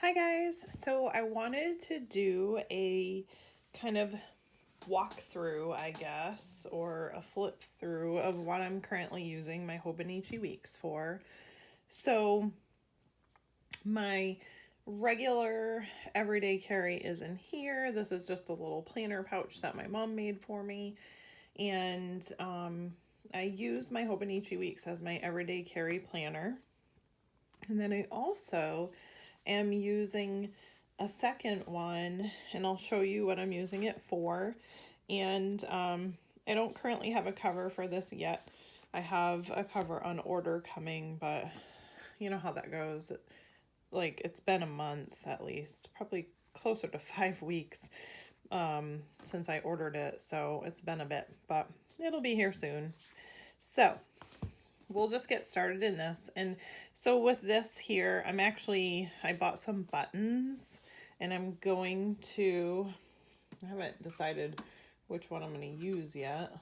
Hi guys, so I wanted to do a kind of walkthrough, I guess, or a flip through of what I'm currently using my Hobonichi weeks for. So my regular everyday carry is in here. This is just a little planner pouch that my mom made for me. And I use my Hobonichi weeks as my everyday carry planner. And then I also am using a second one, and I'll show you what I'm using it for. And I don't currently have a cover for this yet. I have a cover on order coming, but you know how that goes. It's been a month at least, probably closer to 5 weeks since I ordered it, so it's been a bit, but it'll be here soon. So we'll just get started in this. And so with this here, I bought some buttons, and I haven't decided which one I'm going to use yet,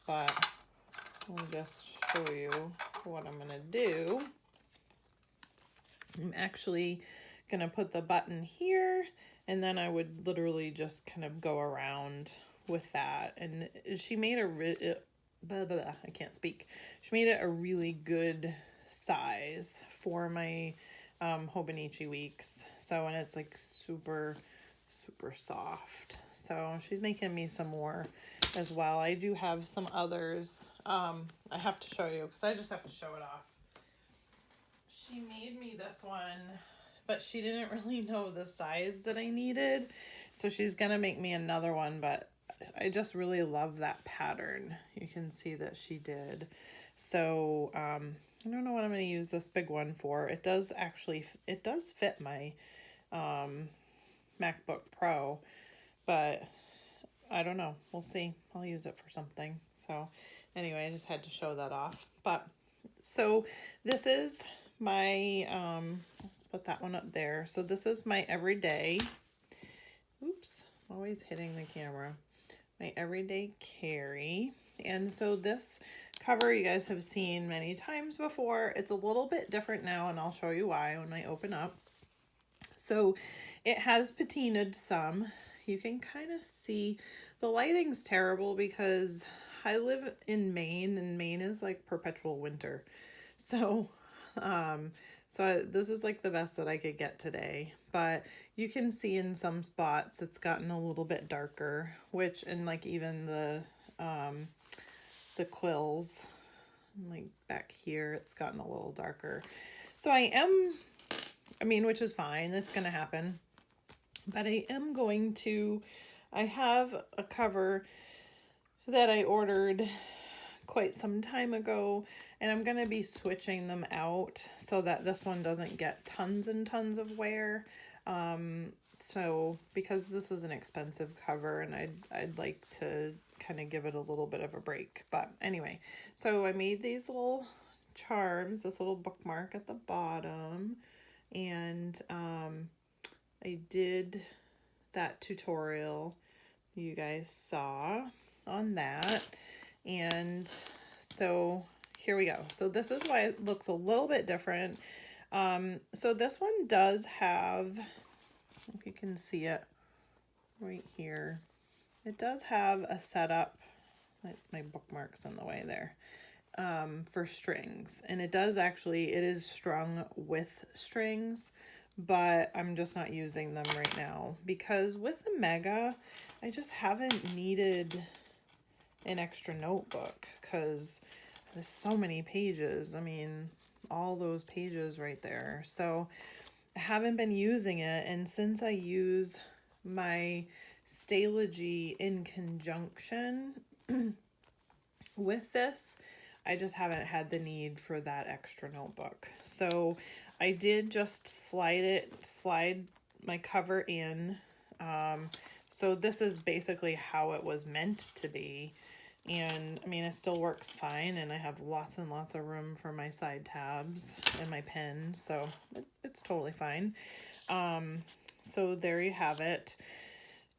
but I'll just show you what I'm going to do. I'm actually going to put the button here, and then I would literally just kind of go around with that. And she made I can't speak. She made it a really good size for my Hobonichi weeks. So, and it's like super, super soft. So she's making me some more as well. I do have some others. I have to show you because I just have to show it off. She made me this one, but she didn't really know the size that I needed. So she's going to make me another one, but I just really love that pattern. You can see that she did. So I don't know what I'm going to use this big one for. It does fit my MacBook Pro, but I don't know. We'll see. I'll use it for something. So anyway, I just had to show that off. But so this is my, let's put that one up there. So this is my everyday, oops, always hitting the camera. My everyday carry. And so this cover you guys have seen many times before. It's a little bit different now, and I'll show you why when I open up. So it has patinaed some. You can kind of see the lighting's terrible because I live in Maine, and Maine is like perpetual winter. So this is like the best that I could get today, but you can see in some spots it's gotten a little bit darker, and like even the quills, like back here, it's gotten a little darker. So which is fine, it's gonna happen, but I have a cover that I ordered quite some time ago, and I'm going to be switching them out so that this one doesn't get tons and tons of wear. So because this is an expensive cover, and I'd like to kind of give it a little bit of a break. But anyway, so I made these little charms, this little bookmark at the bottom, and I did that tutorial you guys saw on that. And so here we go. So this is why it looks a little bit different. So this one does have, if you can see it right here, it does have a setup. My bookmark's in the way there. For strings, and it is strung with strings, but I'm just not using them right now because with the Mega I just haven't needed an extra notebook because there's so many pages. I mean, all those pages right there. So I haven't been using it, and since I use my Stalogy in conjunction with this, I just haven't had the need for that extra notebook. So I did just slide my cover in. So this is basically how it was meant to be. And I mean, it still works fine, and I have lots and lots of room for my side tabs and my pen, so it's totally fine. So there you have it.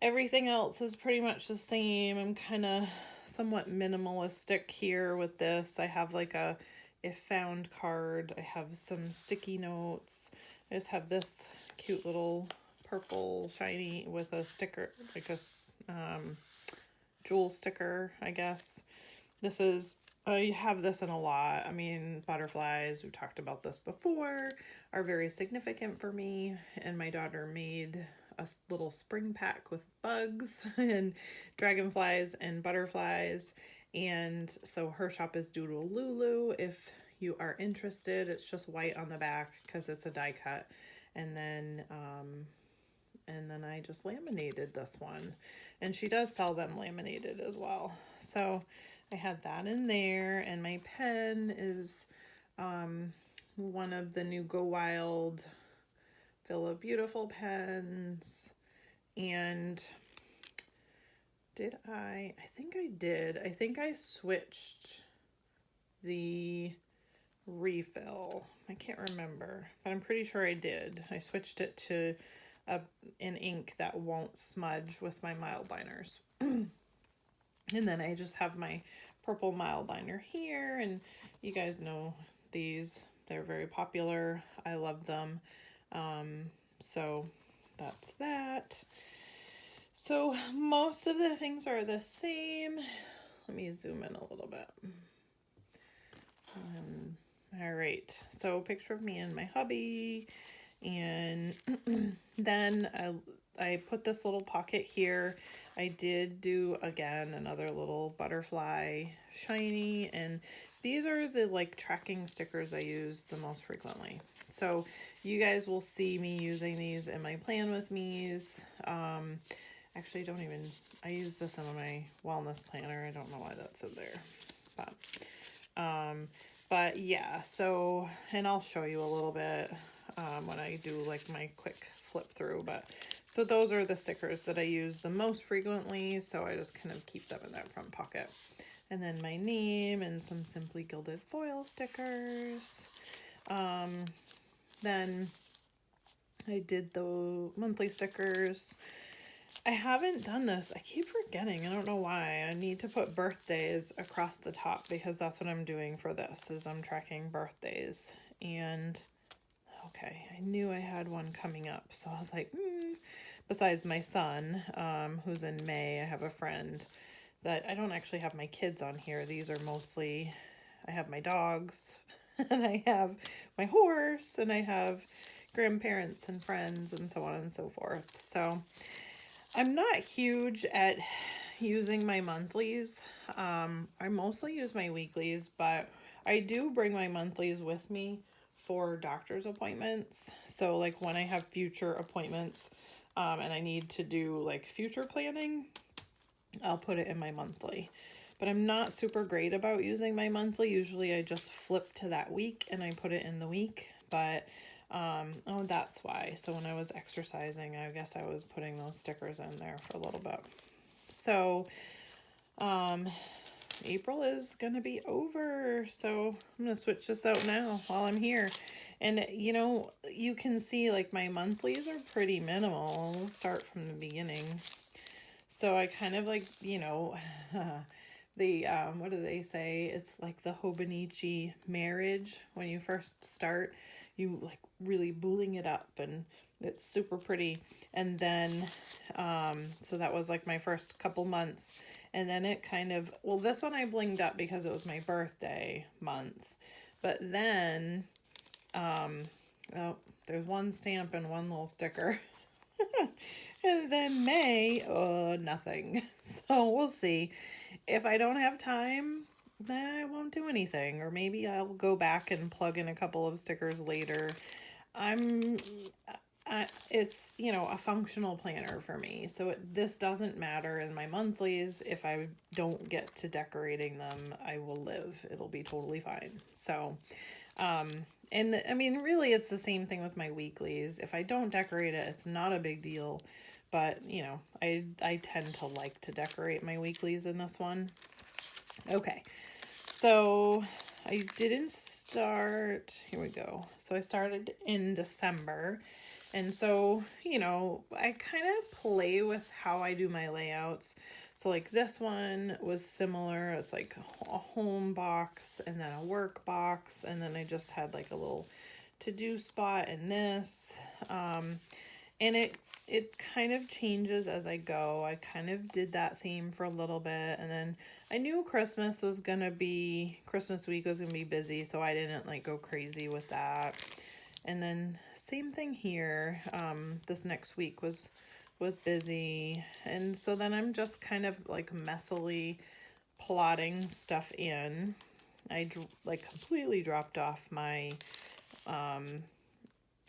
Everything else is pretty much the same. I'm kind of somewhat minimalistic here with this. I have like a if found card. I have some sticky notes. I just have this cute little purple shiny with a sticker, like a jewel sticker, I guess. This is, I have this in a lot. I mean, butterflies, we've talked about this before, are very significant for me. And my daughter made a little spring pack with bugs and dragonflies and butterflies. And so her shop is Doodle Lulu. If you are interested, it's just white on the back because it's a die cut. And then I just laminated this one. And she does sell them laminated as well. So I had that in there, and my pen is one of the new Go Wild Feel Beautiful pens. And I think I did. I think I switched the refill. I can't remember, but I'm pretty sure I did. I switched it to an ink that won't smudge with my mild liners. And then I just have my purple mild liner here, and you guys know these. They're very popular. I love them. So that's that. So most of the things are the same. Let me zoom in a little bit. All right, so picture of me and my hubby, and then I put this little pocket here. I did do, again, another little butterfly shiny, and these are the like tracking stickers I use the most frequently. So you guys will see me using these in my plan with me's. Actually, I use this in my wellness planner. I don't know why that's in there, but yeah, so, and I'll show you a little bit when I do like my quick flip through, but so those are the stickers that I use the most frequently, so I just kind of keep them in that front pocket. And then my name and some Simply Gilded foil stickers. Then I did the monthly stickers. I haven't done this. I keep forgetting. I don't know why. I need to put birthdays across the top because that's what I'm doing for this, is I'm tracking birthdays. And okay, I knew I had one coming up. So I was like, besides my son, who's in May, I have a friend that I don't actually have my kids on here. These are mostly, I have my dogs and I have my horse and I have grandparents and friends and so on and so forth. So I'm not huge at using my monthlies. I mostly use my weeklies, but I do bring my monthlies with me for doctor's appointments. So like when I have future appointments and I need to do like future planning, I'll put it in my monthly. But I'm not super great about using my monthly. Usually I just flip to that week and I put it in the week. But oh, that's why. So when I was exercising, I guess I was putting those stickers in there for a little bit. So April is going to be over. So I'm going to switch this out now while I'm here. And, you know, you can see like my monthlies are pretty minimal. We'll start from the beginning. So I kind of like, you know, the, what do they say? It's like the Hobonichi marriage. When you first start, you like really bling it up and it's super pretty. And then, so that was like my first couple months. And then it kind of, well, this one I blinged up because it was my birthday month. But then, oh, there's one stamp and one little sticker. And then May, nothing. So we'll see. If I don't have time, I won't do anything. Or maybe I'll go back and plug in a couple of stickers later. It's, you know, a functional planner for me. So this doesn't matter in my monthlies. If I don't get to decorating them, I will live. It'll be totally fine. So, and I mean, really, it's the same thing with my weeklies. If I don't decorate it, it's not a big deal. But, you know, I tend to like to decorate my weeklies in this one. Okay, so I didn't start, here we go. So I started in December. And so, you know, I kind of play with how I do my layouts. So like this one was similar. It's like a home box and then a work box. And then I just had like a little to-do spot in this. And it kind of changes as I go. I kind of did that theme for a little bit, and then I knew Christmas week was gonna be busy, so I didn't like go crazy with that. And then same thing here. This next week was busy, and so then I'm just kind of like messily plotting stuff in. I like completely dropped off my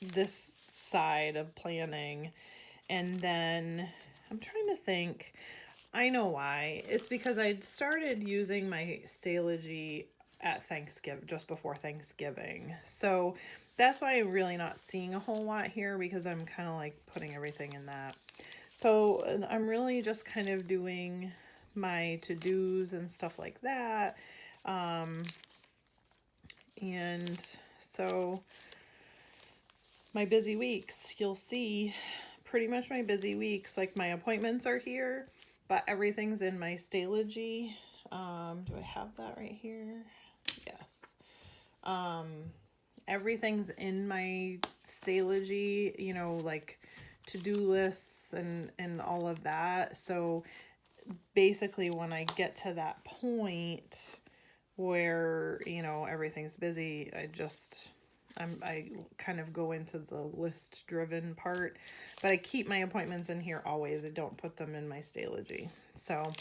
this side of planning, and then I'm trying to think. I know why. It's because I'd started using my Stalogy at Thanksgiving, just before Thanksgiving. So that's why I'm really not seeing a whole lot here, because I'm kind of like putting everything in that. So I'm really just kind of doing my to-dos and stuff like that. And so my busy weeks, you'll see pretty much my busy weeks, like my appointments are here, but everything's in my Stalogy. Do I have that right here? Yes. Everything's in my Stalogy, you know, like to-do lists and all of that. So basically when I get to that point where, you know, everything's busy, I kind of go into the list driven part, but I keep my appointments in here always. I don't put them in my Stalogy. So,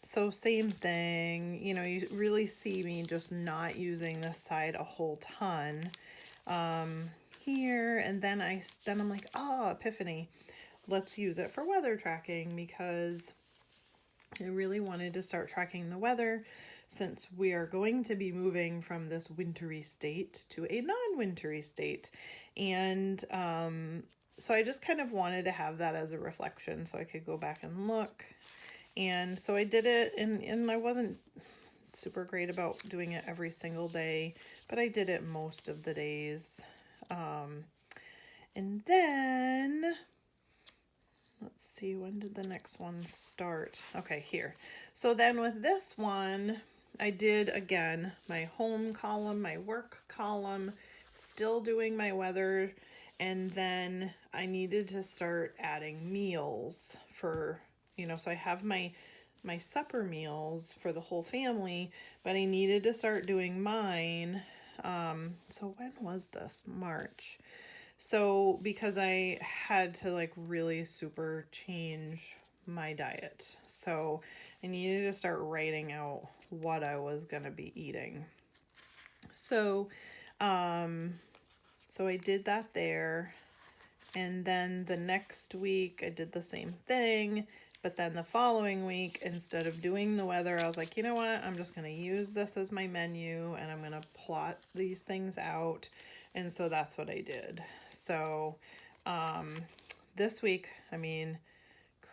so same thing, you know, you really see me just not using this side a whole ton, here. And then I'm like, oh, epiphany, let's use it for weather tracking, because I really wanted to start tracking the weather, since we are going to be moving from this wintry state to a non-wintry state. And so I just kind of wanted to have that as a reflection so I could go back and look. And so I did it, and I wasn't super great about doing it every single day, but I did it most of the days. And then let's see, when did the next one start? Okay, here. So then with this one, I did, again, my home column, my work column, still doing my weather, and then I needed to start adding meals for, you know, so I have my supper meals for the whole family, but I needed to start doing mine. So when was this? March. So because I had to like really super change my diet. So I needed to start writing out what I was going to be eating. So, so I did that there. And then the next week I did the same thing. But then the following week, instead of doing the weather, I was like, you know what? I'm just going to use this as my menu, and I'm going to plot these things out. And so that's what I did. So this week, I mean,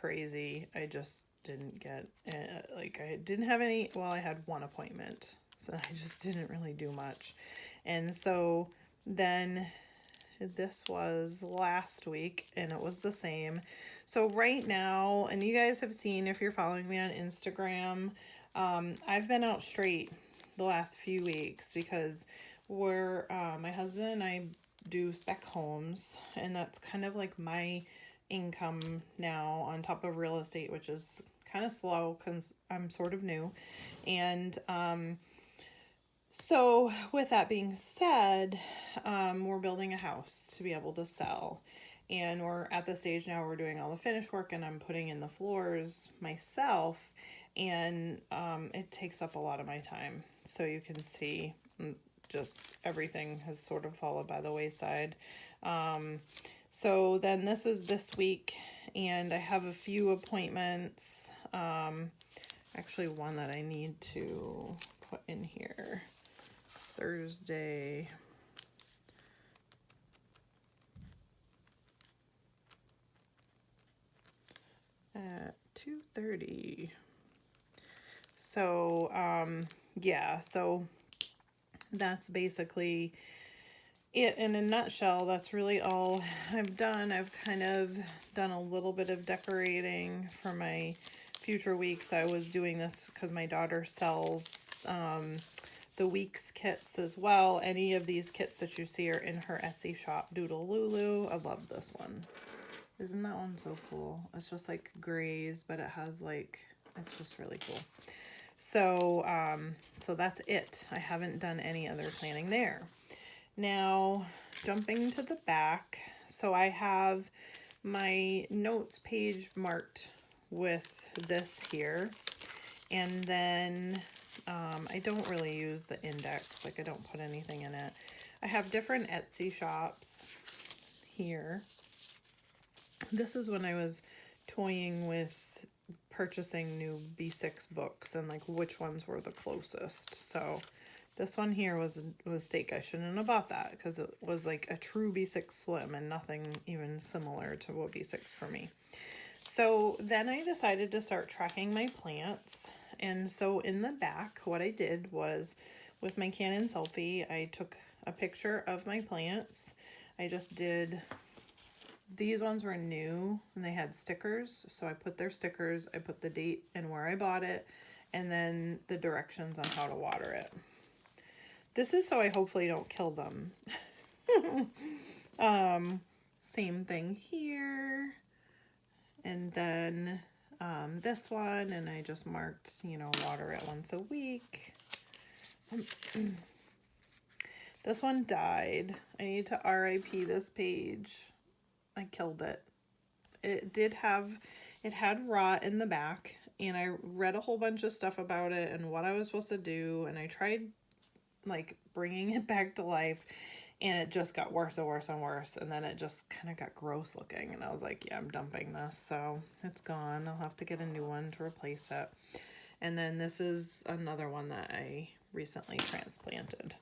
crazy. I just didn't get, I didn't have any, well, I had one appointment. So I just didn't really do much. And so then this was last week, and it was the same. So right now, and you guys have seen, if you're following me on Instagram, I've been out straight the last few weeks, because we're, my husband and I do spec homes, and that's kind of like my income now, on top of real estate, which is kind of slow because I'm sort of new. And so with that being said, we're building a house to be able to sell. And we're at the stage now, we're doing all the finish work, and I'm putting in the floors myself. And it takes up a lot of my time. So you can see just everything has sort of fallen by the wayside. So then this is this week, and I have a few appointments. Actually, one that I need to put in here. Thursday. At 2:30. So, yeah, so that's basically it in a nutshell. That's really all I've done. I've kind of done a little bit of decorating for my future weeks. I was doing this because my daughter sells the weeks kits as well. Any of these kits that you see are in her Etsy shop, Doodle Lulu. I love this one. Isn't that one so cool? It's just like grays, but it has like, it's just really cool. So, so that's it. I haven't done any other planning there. Now, jumping to the back. So I have my notes page marked with this here. And then I don't really use the index. Like I don't put anything in it. I have different Etsy shops here. This is when I was toying with purchasing new B6 books and like which ones were the closest. So this one here was a mistake. I shouldn't have bought that because it was like a true B6 Slim and nothing even similar to what B6 for me. So then I decided to start tracking my plants. And so in the back, what I did was with my Canon selfie, I took a picture of my plants. I just did, these ones were new and they had stickers. So I put their stickers, I put the date and where I bought it, and then the directions on how to water it. This is so I hopefully don't kill them. Same thing here. And then this one, and I just marked, you know, water it once a week. This one died. I need to RIP this page. I killed it. It had rot in the back, and I read a whole bunch of stuff about it and what I was supposed to do, and I tried like bringing it back to life, and it just got worse and worse and worse, and then it just kind of got gross looking, and I was like, yeah, I'm dumping this, so it's gone. I'll have to get a new one to replace it. And then this is another one that I recently transplanted.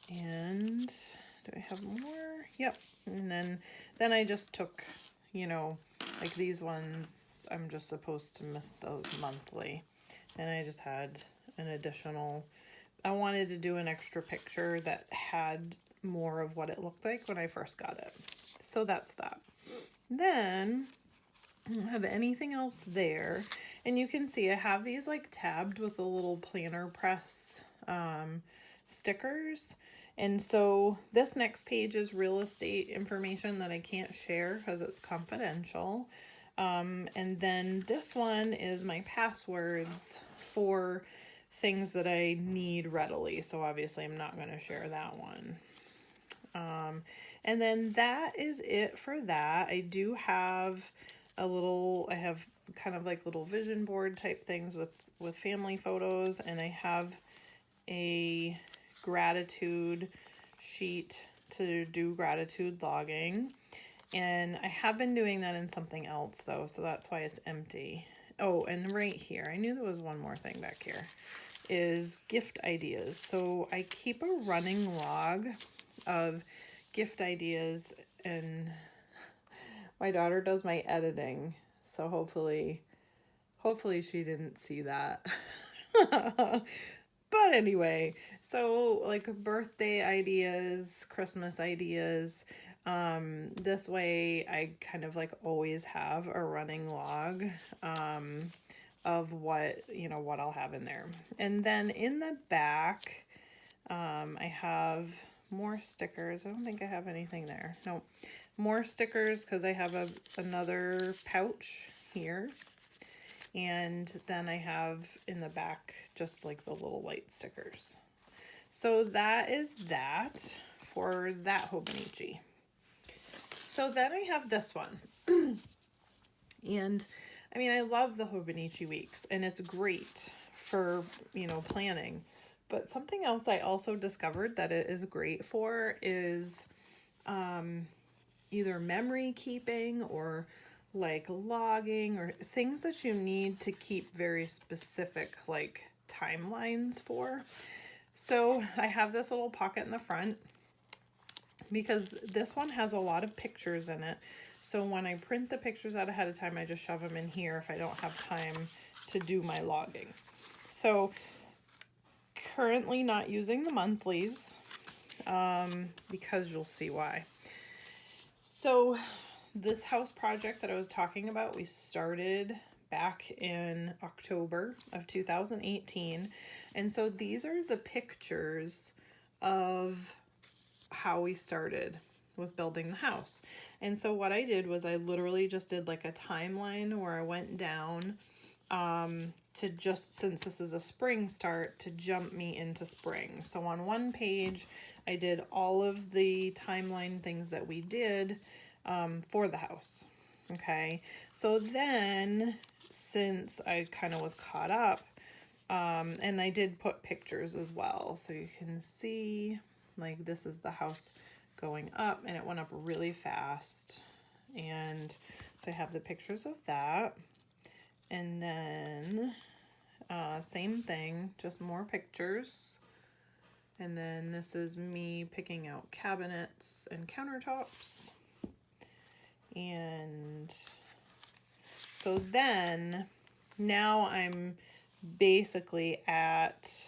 And do I have more? Yep. And then I just took, you know, like these ones, I'm just supposed to miss those monthly. And I just had an additional, I wanted to do an extra picture that had more of what it looked like when I first got it. So that's that. Then I don't have anything else there. And you can see I have these like tabbed with a little planner press stickers. And so this next page is real estate information that I can't share because it's confidential. And then this one is my passwords for things that I need readily. So obviously I'm not going to share that one. And then that is it for that. I do have I have kind of like little vision board type things with family photos, and I have a gratitude sheet to do gratitude logging. And I have been doing that in something else though, so that's why it's empty. Oh, and right here, I knew there was one more thing back here, is gift ideas. So I keep a running log of gift ideas, and my daughter does my editing, so hopefully she didn't see that. But anyway, so like birthday ideas, Christmas ideas, this way I kind of like always have a running log of what, you know, what I'll have in there. And then in the back, I have more stickers. I don't think I have anything there. No, more stickers because I have another pouch here. And then I have in the back just like the little light stickers. So that is that for that Hobonichi. So then I have this one. And I mean, I love the Hobonichi weeks, and it's great for, you know, planning. But something else I also discovered that it is great for is either memory keeping or like logging or things that you need to keep very specific like timelines for. So I have this little pocket in the front because this one has a lot of pictures in it. So when I print the pictures out ahead of time, I just shove them in here if I don't have time to do my logging. So currently not using the monthlies because you'll see why. So this house project that I was talking about, we started back in October of 2018. And so these are the pictures of how we started with building the house. And so what I did was I literally just did like a timeline where I went down to just, since this is a spring start, to jump me into spring. So on one page, I did all of the timeline things that we did for the house. Okay, so then since I kind of was caught up, and I did put pictures as well, so you can see, like, this is the house going up, and it went up really fast. And so I have the pictures of that. And then same thing, just more pictures. And then this is me picking out cabinets and countertops. And so then now I'm basically at,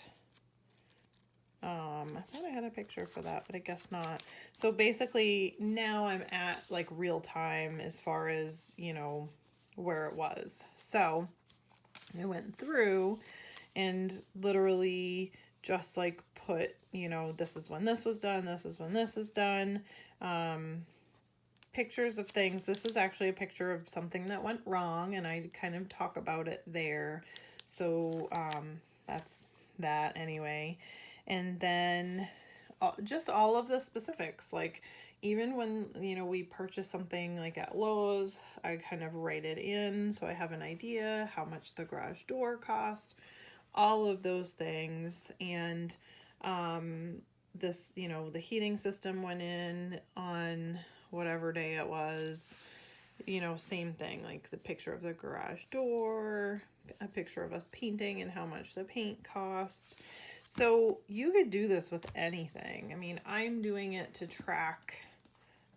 I thought I had a picture for that, but I guess not. So basically now I'm at like real time as far as, you know, where it was. So I went through and literally just like put, you know, this is when this was done, this is when this is done. Pictures of things. This is actually a picture of something that went wrong, and I kind of talk about it there. So that's that anyway. And then just all of the specifics, like even when, you know, we purchase something like at Lowe's, I kind of write it in so I have an idea how much the garage door cost, all of those things. And this, you know, the heating system went in on whatever day it was, you know, same thing, like the picture of the garage door, a picture of us painting and how much the paint cost. So you could do this with anything. I mean, I'm doing it to track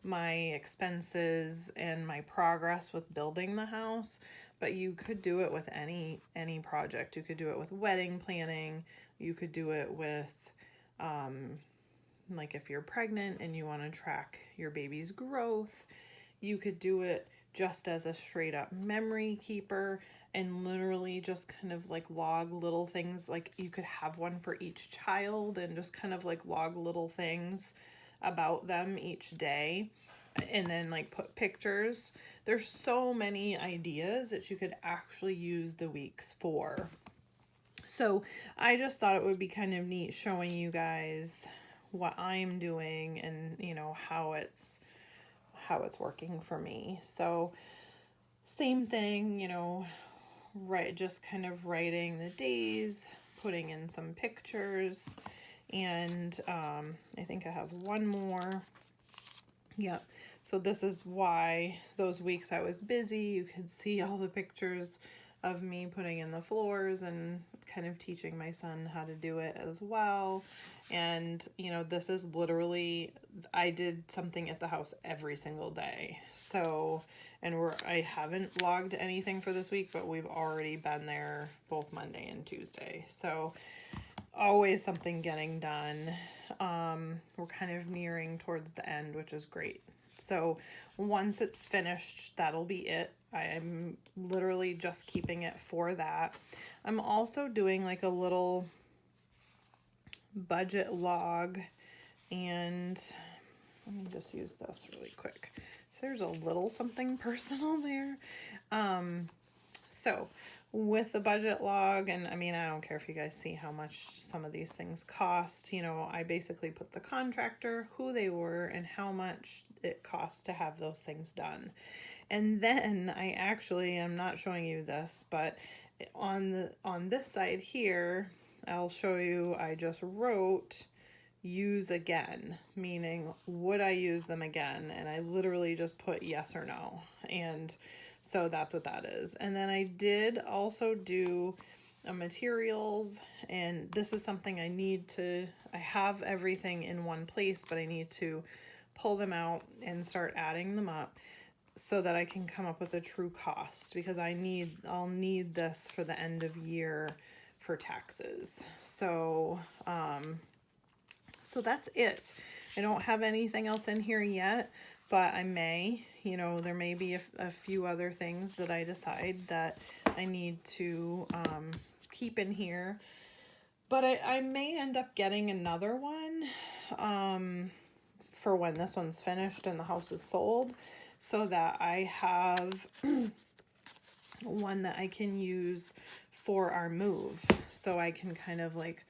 my expenses and my progress with building the house, but you could do it with any project. You could do it with wedding planning. You could do it with like if you're pregnant and you want to track your baby's growth. You could do it just as a straight up memory keeper and literally just kind of like log little things. Like you could have one for each child and just kind of like log little things about them each day, and then like put pictures. There's so many ideas that you could actually use the weeks for. So I just thought it would be kind of neat showing you guys what I'm doing and, you know, how it's working for me. So same thing, you know, right, just kind of writing the days, putting in some pictures, and I think I have one more. Yep. So this is why those weeks I was busy. You could see all the pictures of me putting in the floors and kind of teaching my son how to do it as well. And, you know, this is literally, I did something at the house every single day. So, and I haven't logged anything for this week, but we've already been there both Monday and Tuesday. So always something getting done. We're kind of nearing towards the end, which is great. So once it's finished, that'll be it. I'm literally just keeping it for that. I'm also doing like a little budget log, and let me just use this really quick. So there's a little something personal there. So with the budget log, and I mean, I don't care if you guys see how much some of these things cost, you know, I basically put the contractor, who they were, and how much it costs to have those things done. And then I'm not showing you this, but on this side here, I'll show you, I just wrote use again, meaning would I use them again? And I literally just put yes or no. And so that's what that is. And then I did also do materials, and this is something I have everything in one place, but I need to pull them out and start adding them up so that I can come up with a true cost, because I'll need this for the end of year for taxes. So, so that's it. I don't have anything else in here yet, but I may, you know, there may be a few other things that I decide that I need to keep in here. But I may end up getting another one for when this one's finished and the house is sold, so that I have one that I can use for our move. So I can kind of like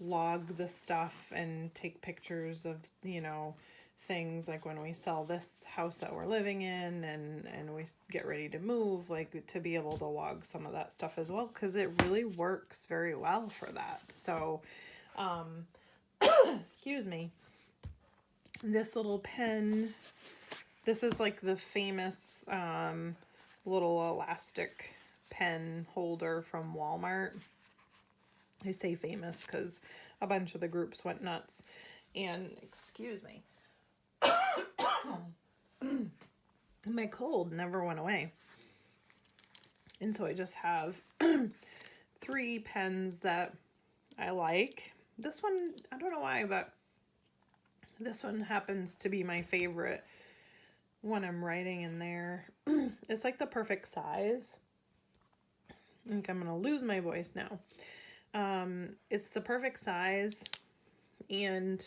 log the stuff and take pictures of, you know, things like when we sell this house that we're living in and we get ready to move, like to be able to log some of that stuff as well, because it really works very well for that. So excuse me, this little pen, this is like the famous little elastic pen holder from Walmart. I say famous because a bunch of the groups went nuts. And excuse me, my cold never went away. And so I just have 3 pens that I like. This one, I don't know why, but this one happens to be my favorite when I'm writing in there. It's like the perfect size. I think I'm going to lose my voice now. It's the perfect size, and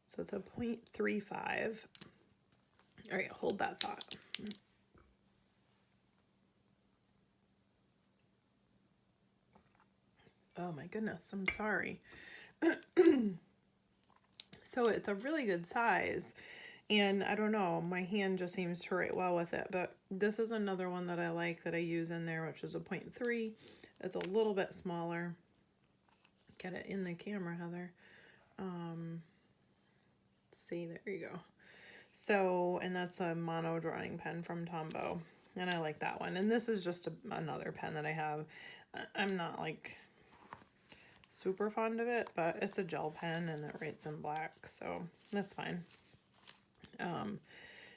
so it's a 0.35. All right, hold that thought. Oh my goodness, I'm sorry. So it's a really good size, and I don't know, my hand just seems to write well with it, but this is another one that I like that I use in there, which is a 0.3. It's a little bit smaller. Get it in the camera, Heather. See, there you go. So, and that's a mono drawing pen from Tombow, and I like that one. And this is just another pen that I have. I'm not like super fond of it, but it's a gel pen and it writes in black, so that's fine.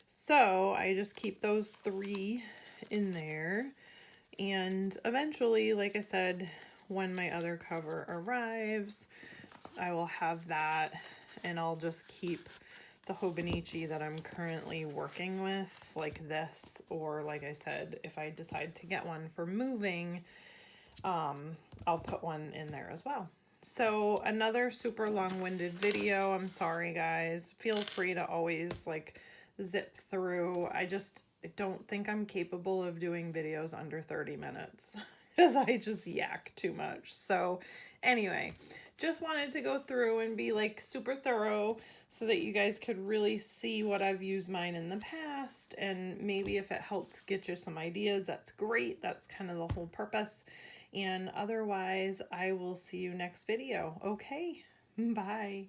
So I just keep those 3 in there, and eventually, like I said, when my other cover arrives, I will have that, and I'll just keep the Hobonichi that I'm currently working with, like this, or like I said, if I decide to get one for moving, I'll put one in there as well. So another super long-winded video. I'm sorry, guys. Feel free to always like zip through. I don't think I'm capable of doing videos under 30 minutes because I just yak too much. So anyway, just wanted to go through and be like super thorough so that you guys could really see what I've used mine in the past, and maybe if it helped get you some ideas, that's great. That's kind of the whole purpose. And otherwise, I will see you next video. Okay, bye.